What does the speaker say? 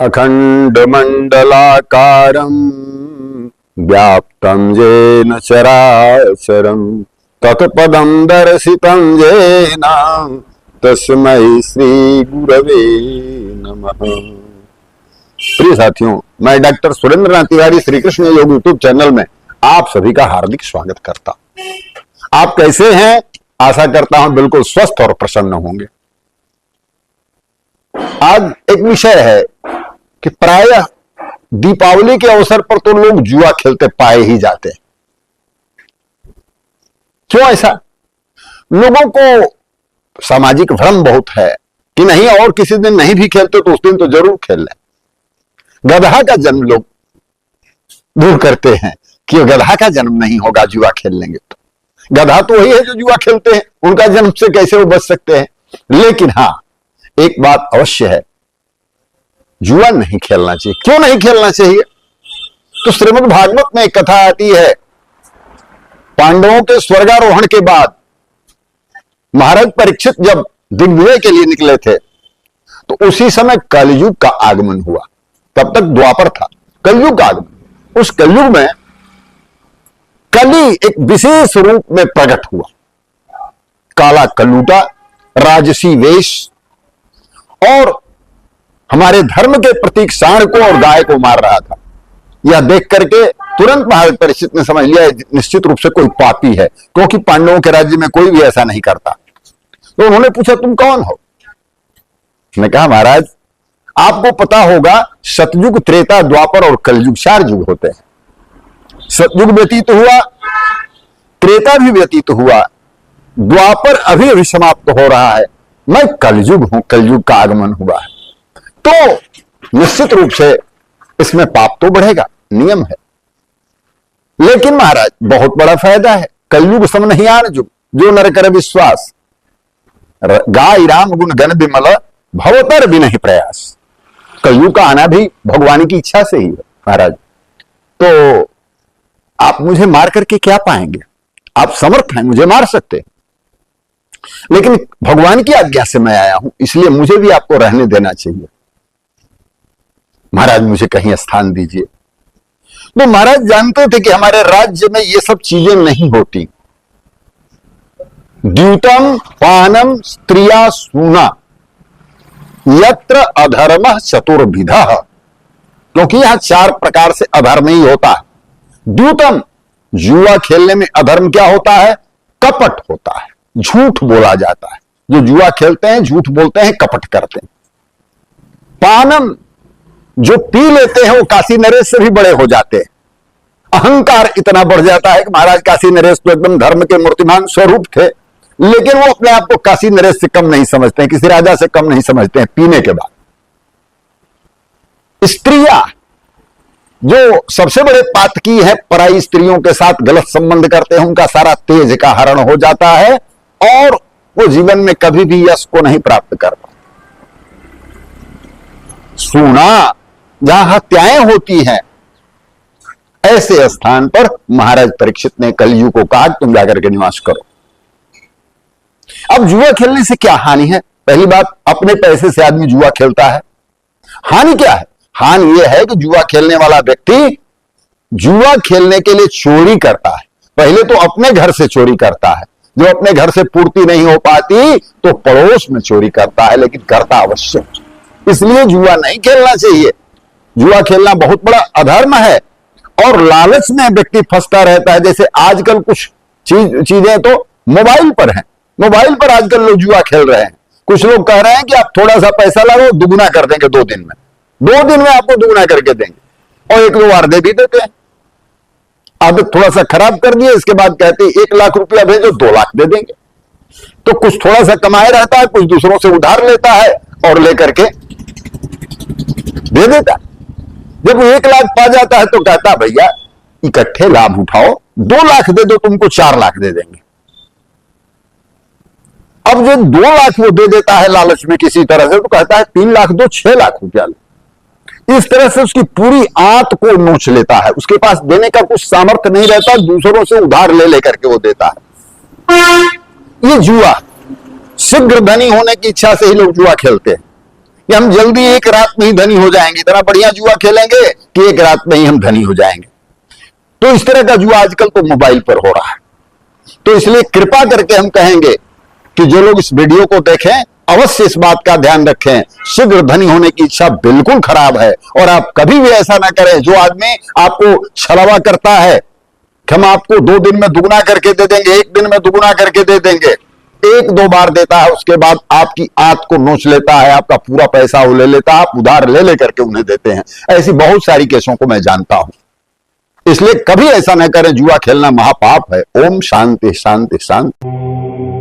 अखंडमंडलाकारं व्याप्तं येन चराचरं तत्पदं दर्शितं येन तस्मै श्री गुरवे नमः। प्रिय साथियों, मैं डॉक्टर सुरेंद्र नाथ तिवारी श्री कृष्ण योग यूट्यूब चैनल में आप सभी का हार्दिक स्वागत करता हूं। आप कैसे हैं? आशा करता हूं बिल्कुल स्वस्थ और प्रसन्न होंगे। आज एक विषय है कि प्रायः दीपावली के अवसर पर तो लोग जुआ खेलते पाए ही जाते हैं। क्यों ऐसा? लोगों को सामाजिक भ्रम बहुत है कि नहीं, और किसी दिन नहीं भी खेलते तो उस दिन तो जरूर खेल लें। गधा का जन्म लोग दूर करते हैं कि गधा का जन्म नहीं होगा जुआ खेल लेंगे तो। गधा तो वही है जो जुआ खेलते हैं, उनका जन्म से कैसे वो बच सकते हैं। लेकिन हां, एक बात अवश्य है, जुआ नहीं खेलना चाहिए। क्यों नहीं खेलना चाहिए? तो श्रीमद् भागवत में एक कथा आती है। पांडवों के स्वर्गारोहण के बाद महाराज परीक्षित जब दिग्विजय के लिए निकले थे तो उसी समय कलयुग का आगमन हुआ। तब तक द्वापर था, कलयुग का आगमन। उस कलयुग में कली एक विशेष रूप में प्रकट हुआ। काला कलूटा, राजसी वेश, और हमारे धर्म के प्रतीक सांड को और गाय को मार रहा था। यह देख करके तुरंत महाराज परीक्षित ने समझ लिया निश्चित रूप से कोई पापी है, क्योंकि पांडवों के राज्य में कोई भी ऐसा नहीं करता। तो उन्होंने पूछा, तुम कौन हो? मैं कहा, महाराज आपको पता होगा सतयुग, त्रेता, द्वापर और कलयुग 4 युग होते हैं। सतयुग व्यतीत हुआ, त्रेता भी व्यतीत हुआ, द्वापर अभी अभी समाप्त हो रहा है, मैं कलयुग हूं, कलयुग का आगमन हुआ है। तो निश्चित रूप से इसमें पाप तो बढ़ेगा, नियम है। लेकिन महाराज बहुत बड़ा फायदा है। कलयुग सम नहीं आन जुग, जो नर कर विश्वास, गाय राम गुण गण विमल, भवतर भी नहीं प्रयास। कलयुग का आना भी भगवान की इच्छा से ही है महाराज। तो आप मुझे मार करके क्या पाएंगे? आप समर्थ हैं, मुझे मार सकते हैं, लेकिन भगवान की आज्ञा से मैं आया हूं, इसलिए मुझे भी आपको रहने देना चाहिए। महाराज मुझे कहीं स्थान दीजिए। तो महाराज जानते थे कि हमारे राज्य में ये सब चीजें नहीं होती। द्यूतम पानम स्त्रिया सूना यत्र अधर्म चतुर्विधा, क्योंकि यहां 4 प्रकार से अधर्म ही होता है। द्यूतम, जुआ खेलने में अधर्म क्या होता है? कपट होता है, झूठ बोला जाता है। जो जुआ खेलते हैं झूठ बोलते हैं, कपट करते हैं। पानम, जो पी लेते हैं वो काशी नरेश से भी बड़े हो जाते हैं। अहंकार इतना बढ़ जाता है कि महाराज काशी नरेश तो एकदम धर्म के मूर्तिमान स्वरूप थे, लेकिन वो अपने आप को काशी नरेश से कम नहीं समझते हैं, किसी राजा से कम नहीं समझते हैं पीने के बाद। स्त्रियां, जो सबसे बड़े पातकी है, पराई स्त्रियों के साथ गलत संबंध करते हैं, उनका सारा तेज का हरण हो जाता है और वो जीवन में कभी भी यश को नहीं प्राप्त कर पाते। सूना, जहां हत्याएं होती हैं, ऐसे स्थान पर महाराज परीक्षित ने कलयुग को कहा तुम जाकर के निवास करो। अब जुआ खेलने से क्या हानि है? पहली बात, अपने पैसे से आदमी जुआ खेलता है। हानि क्या है? हानि यह है कि जुआ खेलने वाला व्यक्ति जुआ खेलने के लिए चोरी करता है। पहले तो अपने घर से चोरी करता है, जो अपने घर से पूर्ति नहीं हो पाती तो पड़ोस में चोरी करता है, लेकिन करता अवश्य। इसलिए जुआ नहीं खेलना चाहिए। जुआ खेलना बहुत बड़ा अधर्म है और लालच में व्यक्ति फंसता रहता है। जैसे आजकल कुछ चीजें तो मोबाइल पर हैं, मोबाइल पर आजकल लोग जुआ खेल रहे हैं। कुछ लोग कह रहे हैं कि आप थोड़ा सा पैसा लगाओ, दुगुना कर देंगे 2 दिन में। 2 दिन में आपको दुगुना करके देंगे, और 1-2 बार दे भी देते हैं। आदत थोड़ा सा खराब कर दिए, इसके बाद कहते हैं 1 लाख रुपया भेजो, 2 लाख दे देंगे। तो कुछ थोड़ा सा कमाए रहता है, कुछ दूसरों से उधार लेता है और लेकर के दे देता है। जब 1 लाख पा जाता है तो कहता भैया इकट्ठे लाभ उठाओ, 2 लाख दे दो, तुमको 4 लाख दे देंगे। अब जो 2 लाख वो दे देता है लालच में किसी तरह से, तो कहता है 3 लाख दो, 6 लाख रुपया लो। इस तरह से उसकी पूरी आंत को नोच लेता है। उसके पास देने का कुछ सामर्थ्य नहीं रहता, दूसरों से उधार ले लेकर के वो देता है। ये जुआ, शीघ्र धनी होने की इच्छा से ही लोग जुआ खेलते हैं। कि हम जल्दी एक रात में ही धनी हो जाएंगे, इतना बढ़िया जुआ खेलेंगे कि एक रात में ही हम धनी हो जाएंगे। तो इस तरह का जुआ आजकल तो मोबाइल पर हो रहा है। तो इसलिए कृपा करके हम कहेंगे कि जो लोग इस वीडियो को देखें अवश्य इस बात का ध्यान रखें, शीघ्र धनी होने की इच्छा बिल्कुल खराब है। और आप कभी भी ऐसा ना करें। जो आदमी आपको छलावा करता है कि हम आपको 2 दिन में दुगना करके दे देंगे, 1 दिन में दुगना करके दे देंगे, 1-2 बार देता है, उसके बाद आपकी आंत को नोच लेता है, आपका पूरा पैसा वो ले लेता है, आप उधार ले लेकर के उन्हें देते हैं। ऐसी बहुत सारी केसों को मैं जानता हूं। इसलिए कभी ऐसा न करें। जुआ खेलना महापाप है। ओम शांति शांति शांति।